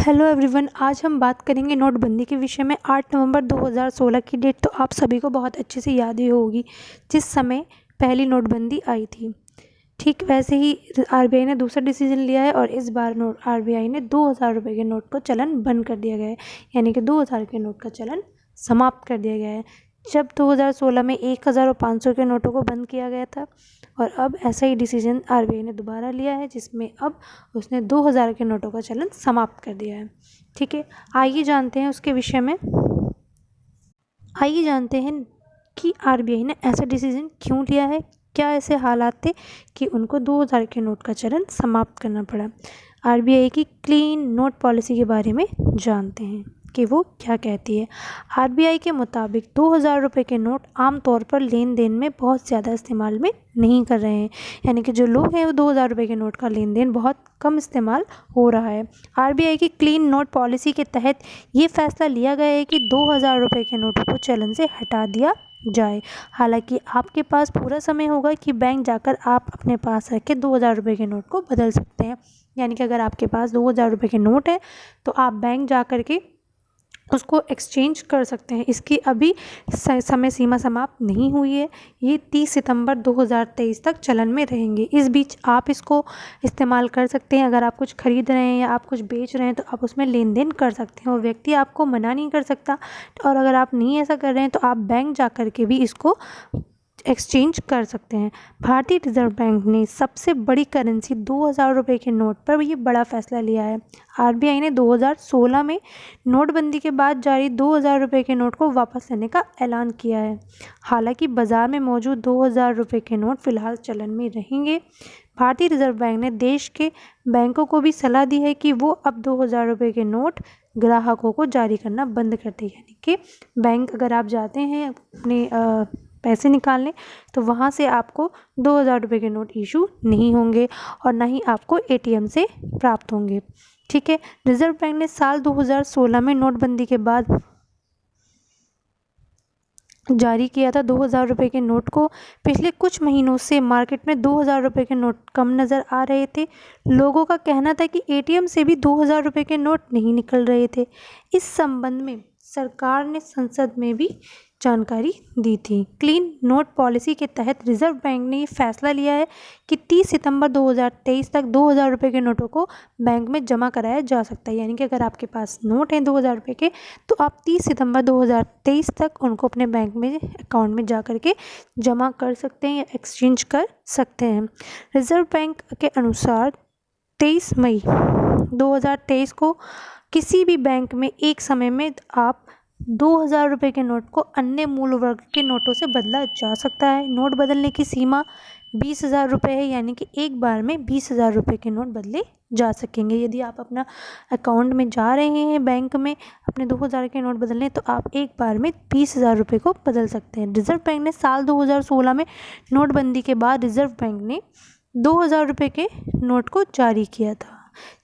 Hello everyone, आज हम बात करेंगे नोटबंदी के विषय में। 8 नवंबर 2016 की डेट तो आप सभी को बहुत अच्छे से याद ही होगी, जिस समय पहली नोटबंदी आई थी। ठीक वैसे ही आरबीआई ने दूसरा डिसीजन लिया है और इस बार आरबीआई ने 2000 रुपये के नोट का चलन बंद कर दिया गया है, यानी कि 2000 के नोट का चलन समाप्त कर दिया गया है। जब 2016 में 1000 और 500 के नोटों को बंद किया गया था और अब ऐसा ही डिसीजन आरबीआई ने दोबारा लिया है, जिसमें अब उसने 2000 के नोटों का चलन समाप्त कर दिया है। ठीक है, आइए जानते हैं उसके विषय में। आइए जानते हैं कि आरबीआई ने ऐसा डिसीजन क्यों लिया है, क्या ऐसे हालात थे कि उनको 2000 के नोट का चलन समाप्त करना पड़ा। आरबीआई की क्लीन नोट पॉलिसी के बारे में जानते हैं कि वो क्या कहती है। आरबीआई के मुताबिक 2000 रुपये के नोट आमतौर पर लेन देन में बहुत ज़्यादा इस्तेमाल में नहीं कर रहे हैं, यानी कि जो लोग हैं वो 2000 रुपये के नोट का लेन देन बहुत कम इस्तेमाल हो रहा है। आरबीआई की क्लीन नोट पॉलिसी के तहत ये फैसला लिया गया है कि 2000 रुपये के नोटों को चलन से हटा दिया जाए। हालांकि आपके पास पूरा समय होगा कि बैंक जाकर आप अपने पास रख के 2000 रुपये के नोट को बदल सकते हैं। यानी कि अगर आपके पास 2000 रुपये के नोट है तो आप बैंक जा कर के उसको एक्सचेंज कर सकते हैं। इसकी अभी समय सीमा समाप्त नहीं हुई है, ये 30 सितंबर 2023 तक चलन में रहेंगे। इस बीच आप इसको इस्तेमाल कर सकते हैं। अगर आप कुछ खरीद रहे हैं या आप कुछ बेच रहे हैं तो आप उसमें लेन देन कर सकते हैं और व्यक्ति आपको मना नहीं कर सकता। और अगर आप नहीं ऐसा कर रहे हैं तो आप बैंक जा कर के भी इसको एक्सचेंज कर सकते हैं। भारतीय रिजर्व बैंक ने सबसे बड़ी करेंसी 2000 रुपये के नोट पर ये बड़ा फैसला लिया है। आरबीआई ने 2016 में नोटबंदी के बाद जारी 2000 रुपये के नोट को वापस लेने का ऐलान किया है। हालांकि बाजार में मौजूद 2000 रुपये के नोट फिलहाल चलन में रहेंगे। भारतीय रिजर्व बैंक ने देश के बैंकों को भी सलाह दी है कि वो अब 2000 रुपये के नोट ग्राहकों को जारी करना बंद कर दें। यानी कि बैंक अगर आप जाते हैं अपने पैसे निकालने तो वहाँ से आपको 2000 रुपये के नोट इशू नहीं होंगे और ना ही आपको एटीएम से प्राप्त होंगे। ठीक है, रिजर्व बैंक ने साल 2016 में नोटबंदी के बाद जारी किया था 2000 रुपये के नोट को। पिछले कुछ महीनों से मार्केट में 2000 रुपये के नोट कम नज़र आ रहे थे। लोगों का कहना था कि एटीएम से भी 2000 रुपये के नोट नहीं निकल रहे थे। इस संबंध में सरकार ने संसद में भी जानकारी दी थी। क्लीन नोट पॉलिसी के तहत रिजर्व बैंक ने ये फैसला लिया है कि 30 सितंबर 2023 तक 2000 रुपये के नोटों को बैंक में जमा कराया जा सकता है। यानी कि अगर आपके पास नोट हैं 2000 रुपये के तो आप 30 सितंबर 2023 तक उनको अपने बैंक में अकाउंट में जा कर के जमा कर सकते हैं या एक्सचेंज कर सकते हैं। रिजर्व बैंक के अनुसार 23 मई 2023 को किसी भी बैंक में एक समय में आप 2000 रुपये के नोट को अन्य मूल वर्ग के नोटों से बदला जा सकता है। नोट बदलने की सीमा 20,000 रुपये है, यानी कि एक बार में 20,000 रुपये के नोट बदले जा सकेंगे। यदि आप अपना अकाउंट में जा रहे हैं बैंक में अपने 2000 के नोट बदलने तो आप एक बार में 20,000 रुपये को बदल सकते हैं। रिजर्व बैंक ने साल 2016 में नोटबंदी के बाद रिजर्व बैंक ने 2000 रुपये के नोट को जारी किया था।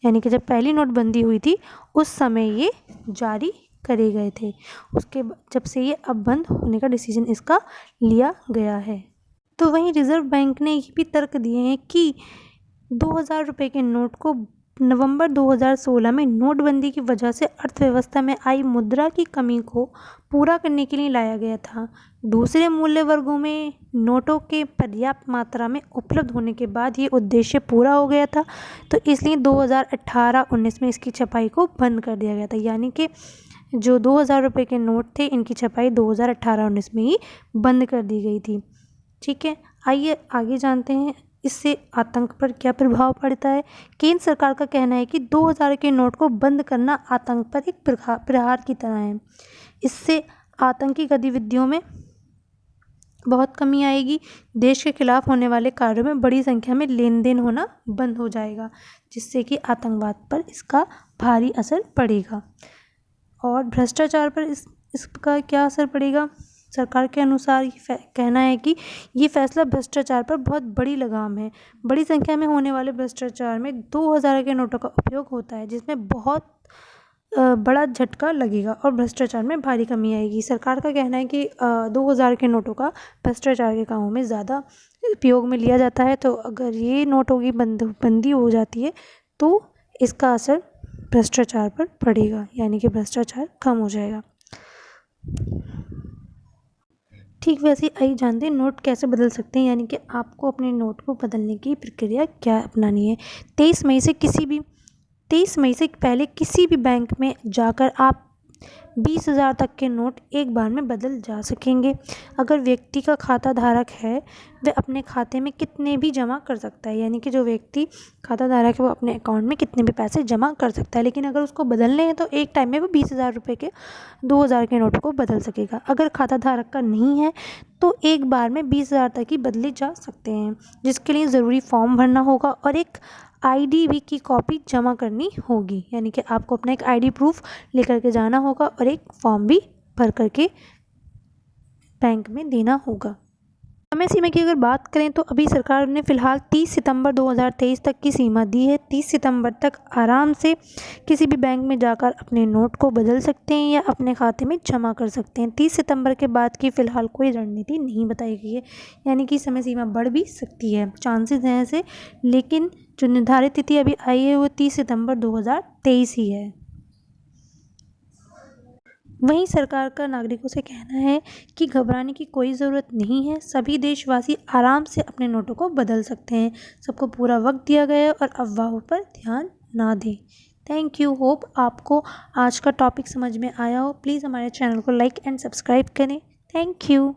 यानी कि जब पहली नोटबंदी हुई थी उस समय ये जारी करे गए थे। उसके जब से ये अब बंद होने का डिसीजन इसका लिया गया है। तो वहीं रिजर्व बैंक ने ये भी तर्क दिए हैं कि 2000 रुपये के नोट को नवंबर 2016 में नोटबंदी की वजह से अर्थव्यवस्था में आई मुद्रा की कमी को पूरा करने के लिए लाया गया था। दूसरे मूल्य वर्गों में नोटों के पर्याप्त मात्रा में उपलब्ध होने के बाद ये उद्देश्य पूरा हो गया था, तो इसलिए 2018-19 में इसकी छपाई को बंद कर दिया गया था। यानी कि जो 2000 रुपये के नोट थे इनकी छपाई 2018-19 में ही बंद कर दी गई थी। ठीक है, आइए आगे जानते हैं इससे आतंक पर क्या प्रभाव पड़ता है। केंद्र सरकार का कहना है कि 2000 के नोट को बंद करना आतंक पर एक प्रहार की तरह है। इससे आतंकी गतिविधियों में बहुत कमी आएगी। देश के खिलाफ होने वाले कार्यों में बड़ी संख्या में लेन देन होना बंद हो जाएगा, जिससे कि आतंकवाद पर इसका भारी असर पड़ेगा। और भ्रष्टाचार पर इसका क्या असर पड़ेगा। सरकार के अनुसार कहना है कि ये फैसला भ्रष्टाचार पर बहुत बड़ी लगाम है। बड़ी संख्या में होने वाले भ्रष्टाचार में 2000 के नोटों का उपयोग होता है, जिसमें बहुत बड़ा झटका लगेगा और भ्रष्टाचार में भारी कमी आएगी। सरकार का कहना है कि 2000 के नोटों का भ्रष्टाचार के कामों में ज़्यादा उपयोग में लिया जाता है, तो अगर ये नोटों की बंदी हो जाती है तो इसका असर भ्रष्टाचार पर पड़ेगा, यानी कि भ्रष्टाचार कम हो जाएगा। ठीक वैसे आइए जानते हैं नोट कैसे बदल सकते हैं, यानी कि आपको अपने नोट को बदलने की प्रक्रिया क्या अपनानी है। 23 मई से पहले किसी भी बैंक में जाकर आप 20,000 तक के नोट एक बार में बदल जा सकेंगे। अगर व्यक्ति का खाता धारक है वह अपने खाते में कितने भी जमा कर सकता है, यानी कि जो व्यक्ति खाता धारक है वो अपने अकाउंट में कितने भी पैसे जमा कर सकता है, लेकिन अगर उसको बदलने हैं तो एक टाइम में वो 20,000 रुपये के 2,000 के नोट को बदल सकेगा। अगर खाता धारक का नहीं है तो एक बार में 20,000 तक ही बदले जा सकते हैं, जिसके लिए ज़रूरी फॉर्म भरना होगा और एक आईडी भी की कॉपी जमा करनी होगी, यानी कि आपको अपना एक आईडी प्रूफ लेकर के जाना होगा और एक फॉर्म भी भर करके बैंक में देना होगा। समय सीमा की अगर बात करें तो अभी सरकार ने फ़िलहाल 30 सितंबर 2023 तक की सीमा दी है। 30 सितंबर तक आराम से किसी भी बैंक में जाकर अपने नोट को बदल सकते हैं या अपने खाते में जमा कर सकते हैं। 30 सितंबर के बाद की फ़िलहाल कोई रणनीति नहीं बताई गई है, यानी कि समय सीमा बढ़ भी सकती है, चांसेस हैं ऐसे, लेकिन जो निर्धारित तिथि अभी आई है वो 30 सितंबर 2023 ही है। वहीं सरकार का नागरिकों से कहना है कि घबराने की कोई ज़रूरत नहीं है, सभी देशवासी आराम से अपने नोटों को बदल सकते हैं। सबको पूरा वक्त दिया गया है और अफवाहों पर ध्यान ना दें। Thank you. होप आपको आज का टॉपिक समझ में आया हो। प्लीज़ हमारे चैनल को लाइक एंड सब्सक्राइब करें। Thank you.